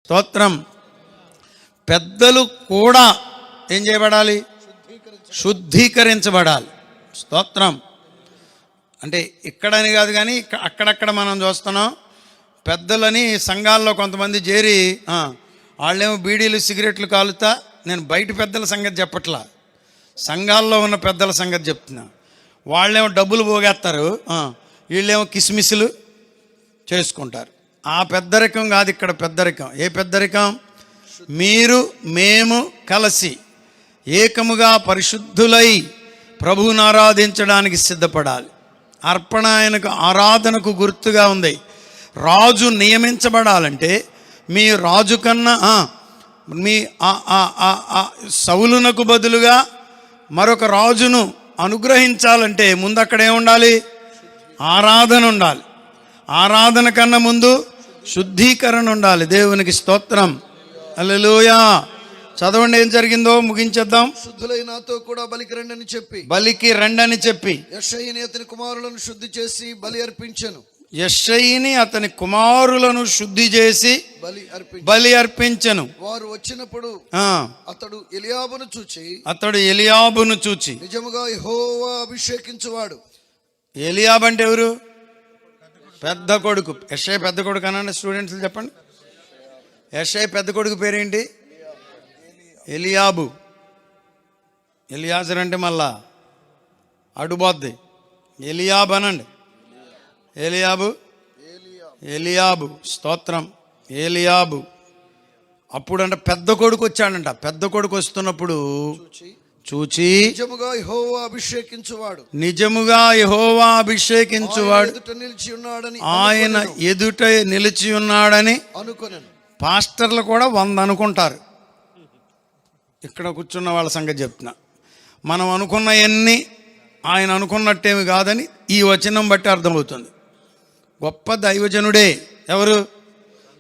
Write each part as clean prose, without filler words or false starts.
స్తోత్రం. పెద్దలు కూడా ఏం చేయబడాలి? శుద్ధీకరించబడాలి. స్తోత్రం. అంటే ఇక్కడని కాదు కానీ అక్కడక్కడ మనం చూస్తున్నాం. పెద్దలని సంఘాల్లో కొంతమంది చేరి వాళ్ళేమో బీడీలు సిగరెట్లు కాలుతా. నేను బయట పెద్దల సంగతి చెప్పట్లా, సంఘాల్లో ఉన్న పెద్దల సంగతి చెప్తున్నా. వాళ్ళేమో డబ్బులు పోగేస్తారు, వీళ్ళేమో కిస్మిస్లు చేసుకుంటారు. ఆ పెద్దరికం కాదు ఇక్కడ పెద్దరికం. ఏ పెద్దరికం? మీరు మేము కలిసి ఏకముగా పరిశుద్ధులై ప్రభువును ఆరాధించడానికి సిద్ధపడాలి. అర్పణ ఆయనకు ఆరాధనకు గుర్తుగా ఉంది. రాజు నియమించబడాలంటే మీ రాజు కన్నా మీ సౌలునకు బదులుగా మరొక రాజును అనుగ్రహించాలంటే ముందు అక్కడే ఉండాలి, ఆరాధన ఉండాలి. ఆరాధన కన్నా ముందు శుద్ధీకరణ ఉండాలి. దేవునికి స్తోత్రం. హల్లెలూయా. చదవండి ఏం జరిగిందో, ముగించేద్దాం. శుద్ధులై నాతో కూడా బలికి రండని చెప్పి యెషయిని అతని కుమారులను శుద్ధి చేసి బలి అర్పించెను. యెషయిని అతని కుమారులను శుద్ధి చేసి బలి అర్పించెను. వారు వచ్చినప్పుడు అతడు ఎలియాబును చూచి నిజముగా యెహోవా అభిషేకించువాడు. ఎలియాబు అంటే ఎవరు? పెద్ద కొడుకు. యెషయి పెద్ద కొడుకు అనండి స్టూడెంట్స్, చెప్పండి. యెషయి పెద్ద కొడుకు పేరేంటి? ఎలియాబు. ఎలియాజర్ అంటే మళ్ళా అడుబోద్ది. ఎలియాబు అనండి. ఎలియాబు. స్తోత్రం. ఎలియాబు. అప్పుడు అంటే పెద్ద కొడుకు వచ్చాడంట. పెద్ద కొడుకు వస్తున్నప్పుడు చూచి నిజముగా యెహోవా అభిషేకించువాడు ఆయన ఎదుట నిలిచి ఉన్నాడని అనుకొనెను. పాస్టర్లు కూడా 100 అనుకుంటారు. ఇక్కడ కూర్చున్న వాళ్ళ సంగతి చెప్తున్నా. మనం అనుకున్నవన్నీ ఆయన అనుకున్నట్టేమి కాదని ఈ వచనం బట్టి అర్థమవుతుంది. గొప్ప దైవజనుడే. ఎవరు?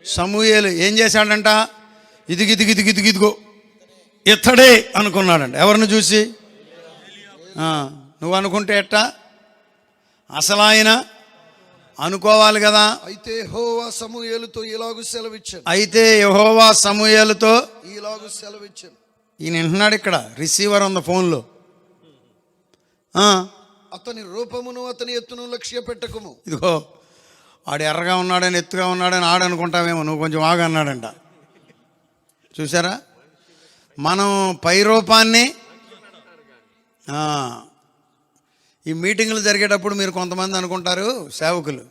సమూయేలు. ఏం చేశాడంట? ఇదిగో ఇతడే అనుకున్నాడంట. ఎవరిని చూసి? నువ్వు అనుకుంటే ఎట్టా? అసలు ఆయన అనుకోవాలి కదా. అయితే యెహోవా సమూయేలుతో ఇలాగు సెలవిచ్చెను. ఈయన వింటున్నాడు. ఇక్కడ రిసీవర్ ఉంది ఫోన్లో. అతని రూపమును అతని ఎత్తును లక్ష్య పెట్టకము. ఇదిగో ఆడు ఎర్రగా ఉన్నాడని ఎత్తుగా ఉన్నాడని ఆడనుకుంటామేమో, నువ్వు కొంచెం ఆగా అన్నాడంట. చూసారా? మనం పై రూపాన్ని ఈ మీటింగులు జరిగేటప్పుడు మీరు కొంతమంది అనుకుంటారు, సేవకులు,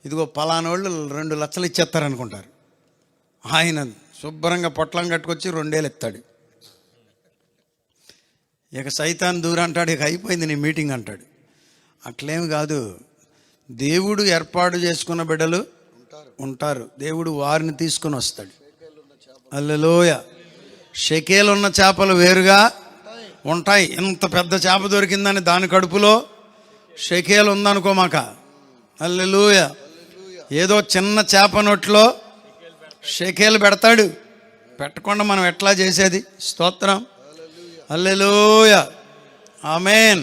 ఇదిగో పలానోళ్ళు 2 లక్షలు ఇచ్చేస్తారు అనుకుంటారు. ఆయన శుభ్రంగా పొట్లం కట్టుకొచ్చి 2 ఏళ్ళు ఇస్తాడు. ఇక సైతాన్ దూరం అంటాడు, ఇక అయిపోయింది నీ మీటింగ్ అంటాడు. అట్లేమి కాదు. దేవుడు ఏర్పాటు చేసుకున్న బిడ్డలు ఉంటారు. దేవుడు వారిని తీసుకుని వస్తాడు. హల్లెలూయ. షెకేలున్న చేపలు వేరుగా ఉంటాయి. ఇంత పెద్ద చేప దొరికిందని దాని కడుపులో షెకేలు ఉందనుకోమాక. హల్లెలూయ. ఏదో చిన్న చేప నోట్లో షెకేలు పెడతాడు. పెట్టకుండా మనం ఎట్లా చేసేది? స్తోత్రం. హల్లెలూయ. ఆమేన్.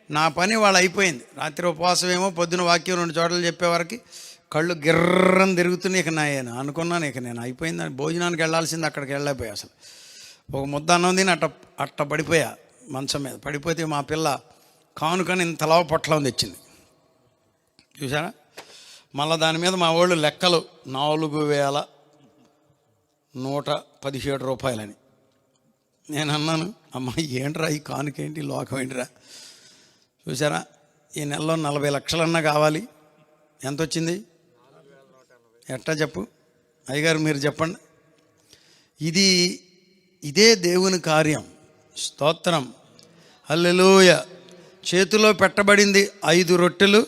నా పని వాళ్ళు అయిపోయింది. రాత్రి ఉపవాసం ఏమో, పొద్దున వాక్యం 2 చోట్ల చెప్పేవారికి కళ్ళు గిర్రం తిరుగుతున్నాయి. ఇక అనుకున్నాను, ఇక నేను అయిపోయిందని భోజనానికి వెళ్ళాల్సింది, అక్కడికి వెళ్ళలేకపోయా. అసలు ఒక ముద్ద అన్నం తిని అట్ట పడిపోయా మంచం మీద. పడిపోతే మా పిల్ల కానుకని ఇంతలా పొట్లం తెచ్చింది. చూసారా? మళ్ళీ దాని మీద మా వాళ్ళు లెక్కలు 4117 రూపాయలని. నేను అన్నాను, అమ్మ ఏంట్రా ఈ కానుకేంటి, లోకం ఏంటిరా? చూసారా? ఈ నెలలో 40 లక్షలన్నా కావాలి. ఎంత వచ్చింది? ఎట్టా చెప్పు అయ్యగారు, మీరు చెప్పండి. ఇదే దేవుని కార్యం. స్తోత్రం. హల్లెలూయ. చేతిలో పెట్టబడింది 5 రొట్టెలు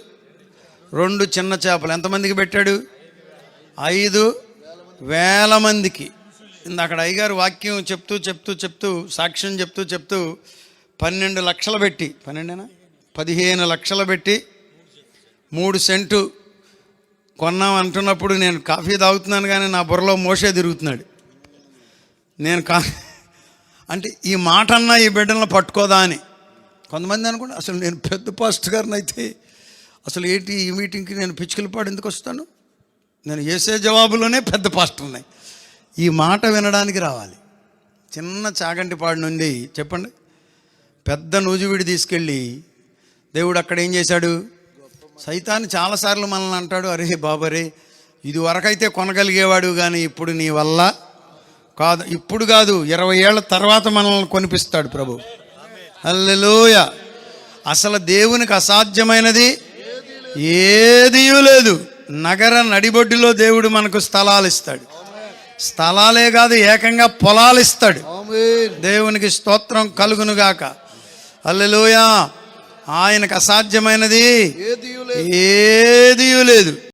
2 చిన్న చేపలు. ఎంతమందికి పెట్టాడు? 5,000 మందికి. అక్కడ అయ్యగారు వాక్యం చెప్తూ సాక్ష్యం చెప్తూ 12 లక్షలు పెట్టి, 15 లక్షలు పెట్టి 3 సెంటు కొన్నాం అంటున్నప్పుడు నేను కాఫీ తాగుతున్నాను, కానీ నా బుర్రలో మోసే తిరుగుతున్నాడు. నేను అంటే ఈ మాట అన్నా ఈ బిడ్డలను పట్టుకోదా అని కొంతమంది అనుకుంటే, అసలు నేను పెద్ద పాస్టర్ గారిని అయితే అసలు ఏంటి ఈ మీటింగ్కి నేను పిచ్చుకలపాడు ఎందుకు వస్తాను? నేను వేసే జవాబులోనే పెద్ద పాస్టర్ ఉన్నాయి. ఈ మాట వినడానికి రావాలి. చిన్న చాగంటిపాడు నుండి చెప్పండి పెద్ద నూజివీడి తీసుకెళ్ళి దేవుడు అక్కడ ఏం చేశాడు? సైతాన్ని చాలాసార్లు మనల్ని అంటాడు, అరే బాబరే ఇది వరకైతే కొనగలిగేవాడు కానీ ఇప్పుడు నీ వల్ల కాదు. ఇప్పుడు కాదు, 20 ఏళ్ల తర్వాత మనల్ని కొనిపిస్తాడు ప్రభు. హల్లెలూయా. అసలు దేవునికి అసాధ్యమైనది ఏదీ లేదు. నగర నడిబొడ్డులో దేవుడు మనకు స్థలాలు ఇస్తాడు. స్థలాలే కాదు, ఏకంగా పొలాలు ఇస్తాడు. దేవునికి స్తోత్రం కలుగునుగాక. హల్లెలూయా. ఆయనకు అసాధ్యమైనది ఏదీ లేదు.